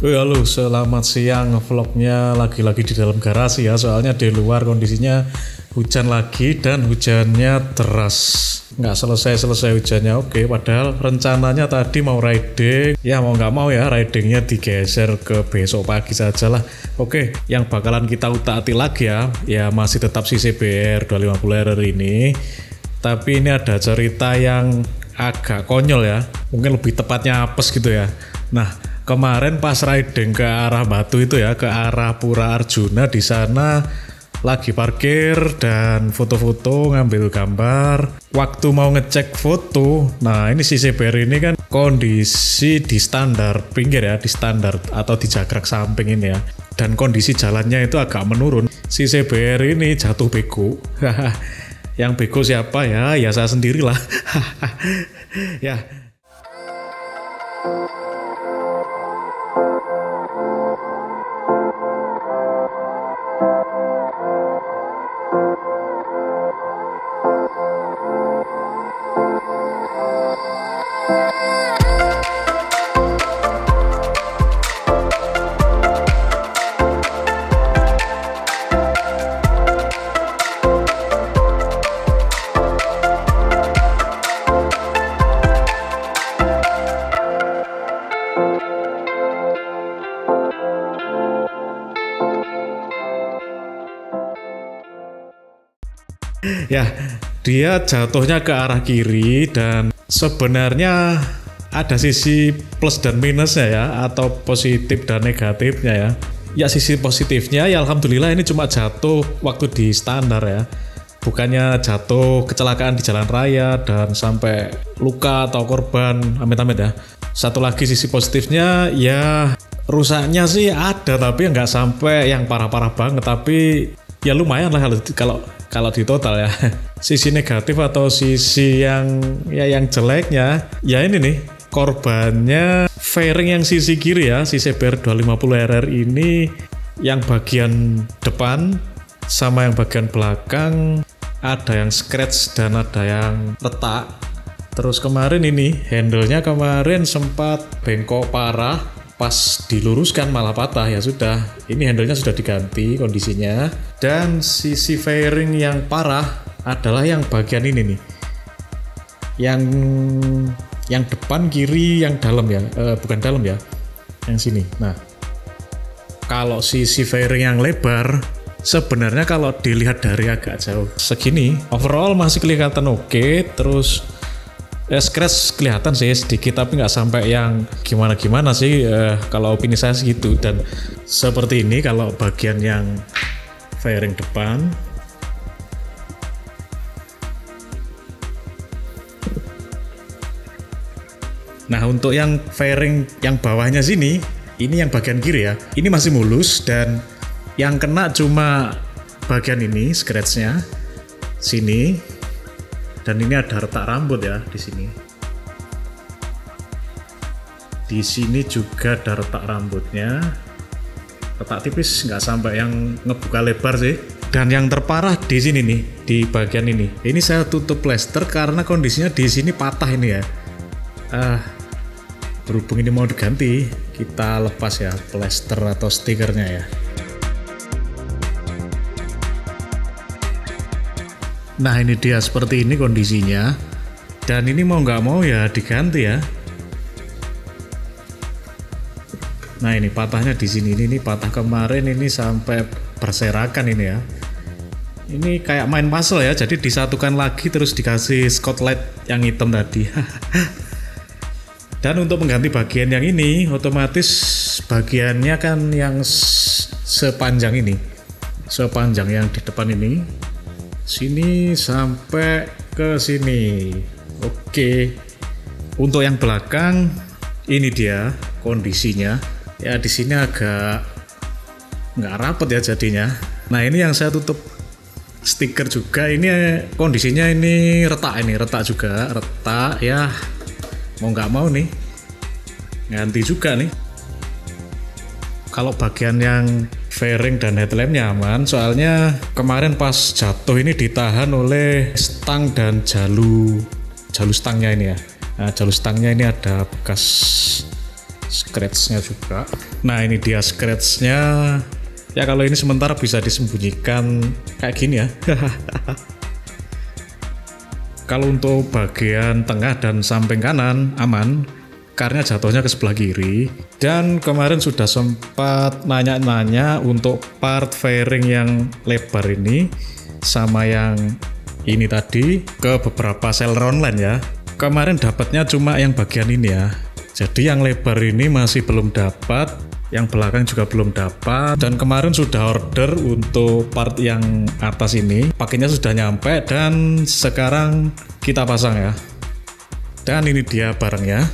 Halo, selamat siang. Vlognya lagi-lagi di dalam garasi ya, soalnya di luar kondisinya hujan lagi dan hujannya deras. Nggak selesai hujannya. Oke, padahal rencananya tadi mau riding. Ya mau nggak mau ya, ridingnya digeser ke besok pagi saja lah. Oke, yang bakalan kita utak-atik lagi ya masih tetap si CBR 250R ini. Tapi ini ada cerita yang agak konyol ya, mungkin lebih tepatnya apes gitu ya. Nah, kemarin pas riding ke arah Batu itu ya, ke arah Pura Arjuna, di sana lagi parkir dan foto-foto, ngambil gambar. Waktu mau ngecek foto, nah ini si CBR ini kan kondisi di standar pinggir ya, di standar atau di jagrak samping ini ya. Dan kondisi jalannya itu agak menurun. Si CBR ini jatuh bego. Yang bego siapa ya? Ya saya sendirilah. Ya. Ya, dia jatuhnya ke arah kiri dan sebenarnya ada sisi plus dan minusnya ya, atau positif dan negatifnya ya. Ya sisi positifnya ya alhamdulillah ini cuma jatuh waktu di standar ya. Bukannya jatuh kecelakaan di jalan raya dan sampai luka atau korban, amit-amit ya. Satu lagi sisi positifnya ya rusaknya sih ada tapi nggak sampai yang parah-parah banget, tapi ya lumayan lah kalau di total ya. Sisi negatif atau sisi yang jeleknya ya ini nih, korbannya fairing yang sisi kiri ya, si CBR 250RR ini yang bagian depan sama yang bagian belakang ada yang scratch dan ada yang retak. Terus kemarin ini handle-nya kemarin sempat bengkok parah, pas diluruskan malah patah. Ya sudah, ini handle-nya sudah diganti kondisinya. Dan sisi fairing yang parah adalah yang bagian ini nih, yang depan kiri yang dalam ya, bukan dalam ya, yang sini. Nah, kalau sisi fairing yang lebar sebenarnya kalau dilihat dari agak jauh segini, overall masih kelihatan oke. Terus scratch kelihatan sih sedikit tapi nggak sampai yang gimana-gimana sih, kalau opini saya segitu. Dan seperti ini kalau bagian yang fairing depan. Nah, untuk yang fairing yang bawahnya sini, ini yang bagian kiri ya, ini masih mulus dan yang kena cuma bagian ini, scratch-nya sini. Dan ini ada retak rambut ya di sini. Di sini juga ada retak rambutnya. Retak tipis, nggak sampai yang ngebuka lebar sih. Dan yang terparah di sini nih, di bagian ini. Ini saya tutup plester karena kondisinya di sini patah ini ya. Berhubung ini mau diganti, kita lepas ya plester atau stikernya ya. Nah ini dia seperti ini kondisinya, dan ini mau nggak mau ya diganti ya. Nah ini patahnya di sini, ini patah kemarin, ini sampai berserakan ini ya. Ini kayak main puzzle ya, jadi disatukan lagi terus dikasih spotlight yang hitam tadi. Dan untuk mengganti bagian yang ini, otomatis bagiannya kan yang sepanjang ini, sepanjang yang di depan ini, sini sampai ke sini. Oke. Untuk yang belakang ini dia kondisinya. Ya di sini agak nggak rapet ya jadinya. Nah ini yang saya tutup stiker juga. Ini kondisinya ini retak juga, retak ya. Mau nggak mau nih ganti juga nih. Kalau bagian yang fairing dan headlampnya aman, soalnya kemarin pas jatuh ini ditahan oleh stang dan jalu stangnya ini ya. Nah, jalu stangnya ini ada bekas scratch-nya juga. Nah ini dia scratch-nya. Ya kalau ini sementara bisa disembunyikan kayak gini ya. Kalau untuk bagian tengah dan samping kanan aman, karena jatuhnya ke sebelah kiri. Dan kemarin sudah sempat nanya-nanya untuk part fairing yang lebar ini sama yang ini tadi ke beberapa seller online ya. Kemarin dapatnya cuma yang bagian ini ya. Jadi yang lebar ini masih belum dapat, yang belakang juga belum dapat. Dan kemarin sudah order untuk part yang atas ini, pakainya sudah nyampe dan sekarang kita pasang ya. Dan ini dia barangnya.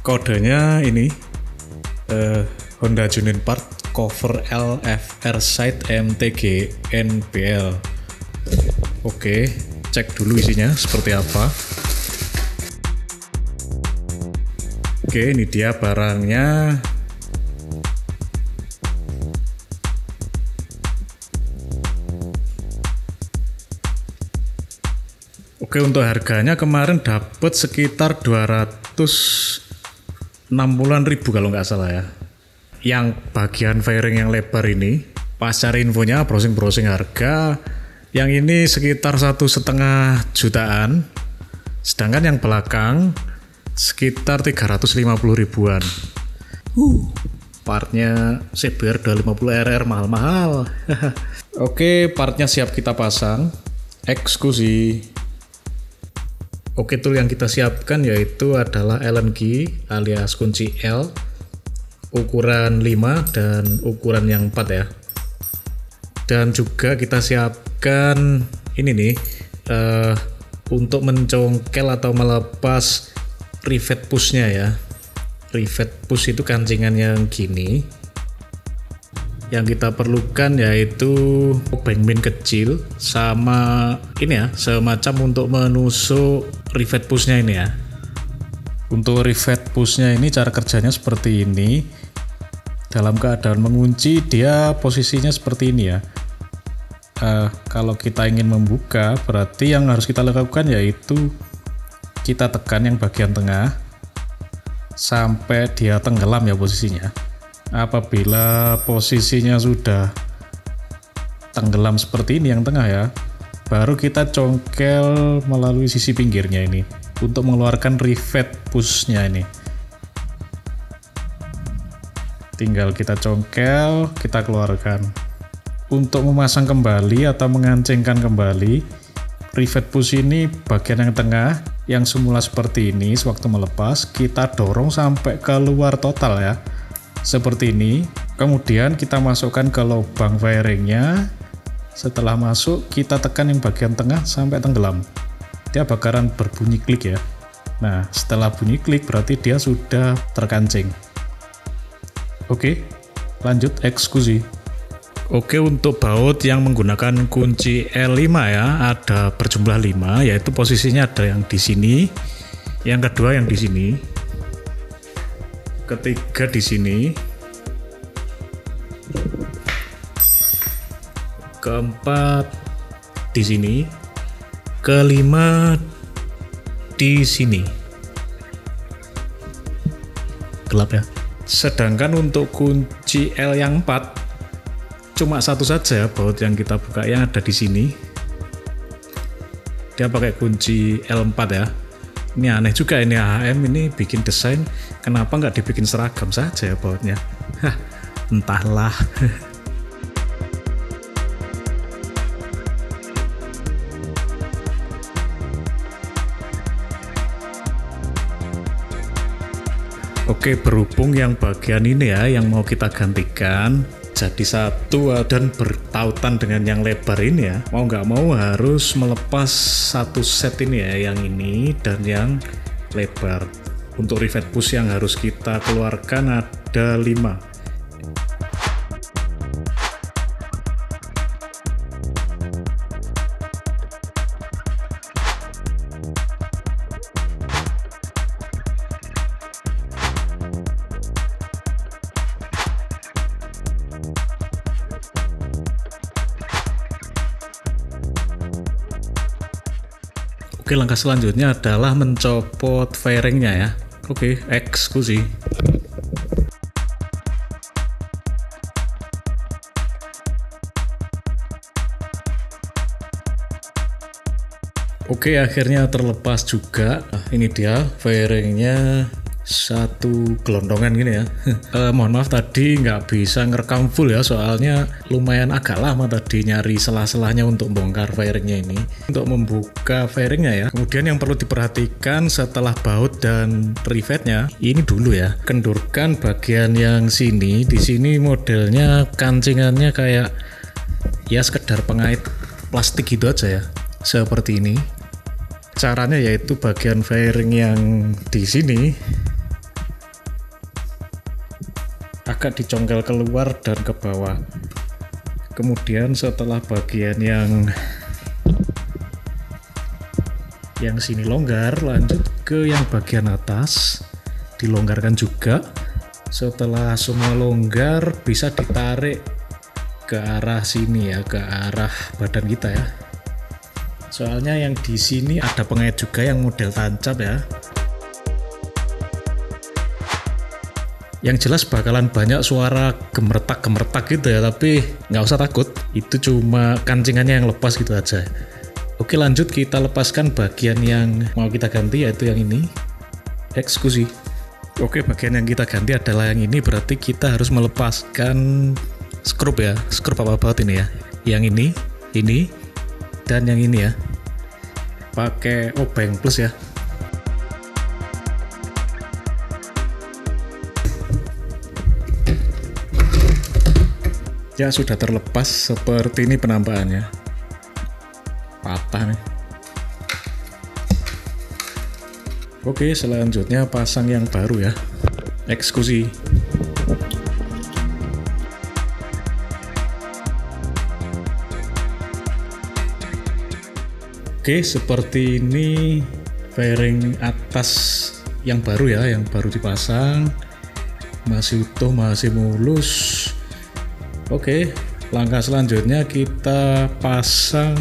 Kodenya ini Honda Junin Part Cover LFR Side MTG NBL. Oke, cek dulu isinya seperti apa. Oke, ini dia barangnya. Oke, untuk harganya kemarin dapat sekitar 260-an ribu kalau nggak salah ya. Yang bagian fairing yang lebar ini, pas cari infonya, browsing harga, yang ini sekitar 1,5 jutaan, sedangkan yang belakang sekitar 350 ribuan. Partnya CBR 250 RR mahal-mahal. Oke, partnya siap kita pasang. Eksekusi. Oke, tool yang kita siapkan yaitu adalah Allen key alias kunci L, ukuran 5 dan ukuran yang 4 ya. Dan juga kita siapkan ini nih untuk mencongkel atau melepas rivet pushnya ya. Rivet push itu kancingan yang gini. Yang kita perlukan yaitu bangmin kecil sama ini ya, semacam untuk menusuk rivet pushnya ini ya. Untuk rivet pushnya ini cara kerjanya seperti ini. Dalam keadaan mengunci dia posisinya seperti ini ya. Kalau kita ingin membuka berarti yang harus kita lakukan yaitu kita tekan yang bagian tengah sampai dia tenggelam ya posisinya. Apabila posisinya sudah tenggelam seperti ini yang tengah ya, baru kita congkel melalui sisi pinggirnya ini untuk mengeluarkan rivet pushnya ini. Tinggal kita congkel, kita keluarkan. Untuk memasang kembali atau mengancingkan kembali rivet push ini, bagian yang tengah yang semula seperti ini sewaktu melepas kita dorong sampai keluar total ya, seperti ini. Kemudian kita masukkan ke lubang fairingnya. Setelah masuk kita tekan yang bagian tengah sampai tenggelam. Dia bakalan berbunyi klik ya. Nah setelah bunyi klik berarti dia sudah terkancing. Oke, lanjut eksekusi. Oke, untuk baut yang menggunakan kunci L5 ya, ada berjumlah 5, yaitu posisinya ada yang di sini, yang kedua yang di sini, ketiga di sini, keempat di sini, kelima di sini. Gelap ya. Sedangkan untuk kunci L yang 4 cuma satu saja baut yang kita buka, yang ada di sini. Dia pakai kunci L4 ya. Ini aneh juga ini AHM ini bikin desain, kenapa nggak dibikin seragam saja ya bautnya? Hah, entahlah. Oke, berhubung yang bagian ini ya yang mau kita gantikan jadi satu dan bertautan dengan yang lebar ini ya, mau nggak mau harus melepas satu set ini ya, yang ini dan yang lebar. Untuk rivet push yang harus kita keluarkan ada 5. Oke, langkah selanjutnya adalah mencopot fairingnya ya. Oke, eksekusi. Oke, akhirnya terlepas juga. Nah, ini dia fairingnya, satu gelondongan gini ya. Mohon maaf tadi nggak bisa ngerekam full ya, soalnya lumayan agak lama tadi nyari selah-selahnya untuk bongkar fairingnya ini. Untuk membuka fairingnya ya, kemudian yang perlu diperhatikan setelah baut dan rivetnya, ini dulu ya, kendurkan bagian yang sini. Di sini modelnya kancingannya kayak ya sekedar pengait plastik gitu aja ya, seperti ini. Caranya yaitu bagian fairing yang di sini agak dicongkel keluar dan ke bawah. Kemudian setelah bagian yang sini longgar, lanjut ke yang bagian atas, dilonggarkan juga. Setelah semua longgar, bisa ditarik ke arah sini ya, ke arah badan kita ya. Soalnya yang di sini ada pengait juga yang model tancap ya. Yang jelas bakalan banyak suara gemertak-gemertak gitu ya, tapi nggak usah takut, itu cuma kancingannya yang lepas gitu aja. Oke, lanjut kita lepaskan bagian yang mau kita ganti, yaitu yang ini, eksekusi. Oke, bagian yang kita ganti adalah yang ini, berarti kita harus melepaskan skrup ya, skrup apa baut ini ya, yang ini, dan yang ini ya, pakai obeng plus ya. Ya, sudah terlepas seperti ini penampakannya. Patah nih. Oke, selanjutnya pasang yang baru ya, eksekusi. Oke, seperti ini fairing atas yang baru ya, yang baru dipasang, masih utuh, masih mulus. Oke, langkah selanjutnya kita pasang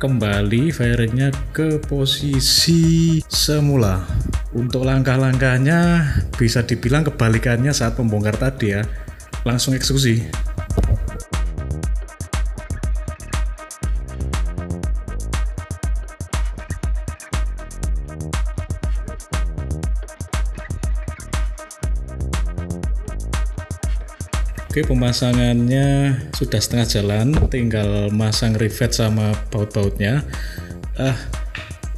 kembali fairingnya ke posisi semula. Untuk langkah-langkahnya bisa dibilang kebalikannya saat pembongkar tadi ya. Langsung eksekusi. Oke, pemasangannya sudah setengah jalan, tinggal masang rivet sama baut-bautnya.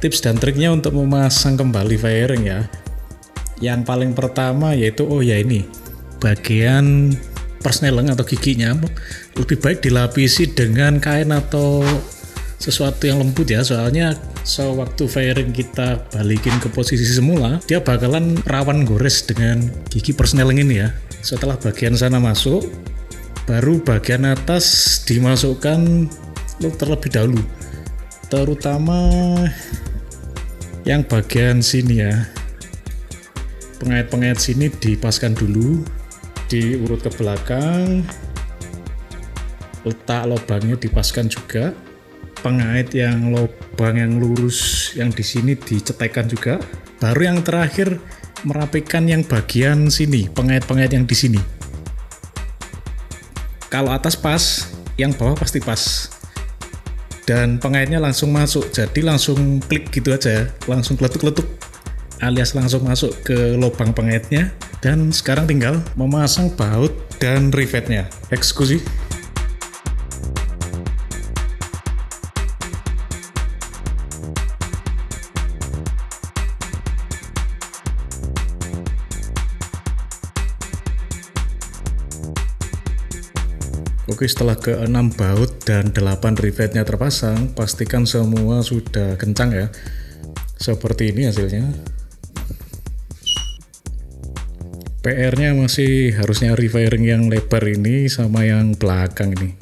Tips dan triknya untuk memasang kembali fairing ya. Yang paling pertama yaitu ini bagian persneleng atau giginya lebih baik dilapisi dengan kain atau sesuatu yang lembut ya, soalnya sewaktu fairing kita balikin ke posisi semula, dia bakalan rawan gores dengan gigi persneleng ini ya. Setelah bagian sana masuk, baru bagian atas dimasukkan terlebih dahulu, terutama yang bagian sini ya. Pengait-pengait sini dipaskan dulu, diurut ke belakang, letak lubangnya dipaskan juga. Pengait yang lubang yang lurus yang di sini dicetekkan juga. Baru yang terakhir merapikan yang bagian sini, pengait-pengait yang di sini. Kalau atas pas, yang bawah pasti pas. Dan pengaitnya langsung masuk, jadi langsung klik gitu aja, langsung keletuk-keletuk, alias langsung masuk ke lubang pengaitnya. Dan sekarang tinggal memasang baut dan rivetnya. Eksekusi. Oke, setelah ke-6 baut dan 8 rivetnya terpasang, pastikan semua sudah kencang ya. Seperti ini hasilnya. PR-nya masih harus nyari fairing yang lebar ini sama yang belakang ini.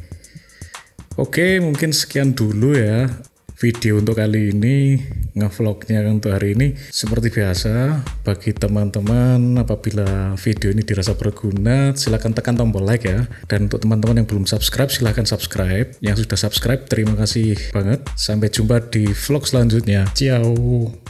Oke, mungkin sekian dulu ya video untuk kali ini, ngevlognya untuk hari ini. Seperti biasa, bagi teman-teman apabila video ini dirasa berguna, silahkan tekan tombol like ya. Dan untuk teman-teman yang belum subscribe, silahkan subscribe. Yang sudah subscribe, terima kasih banget. Sampai jumpa di vlog selanjutnya. Ciao.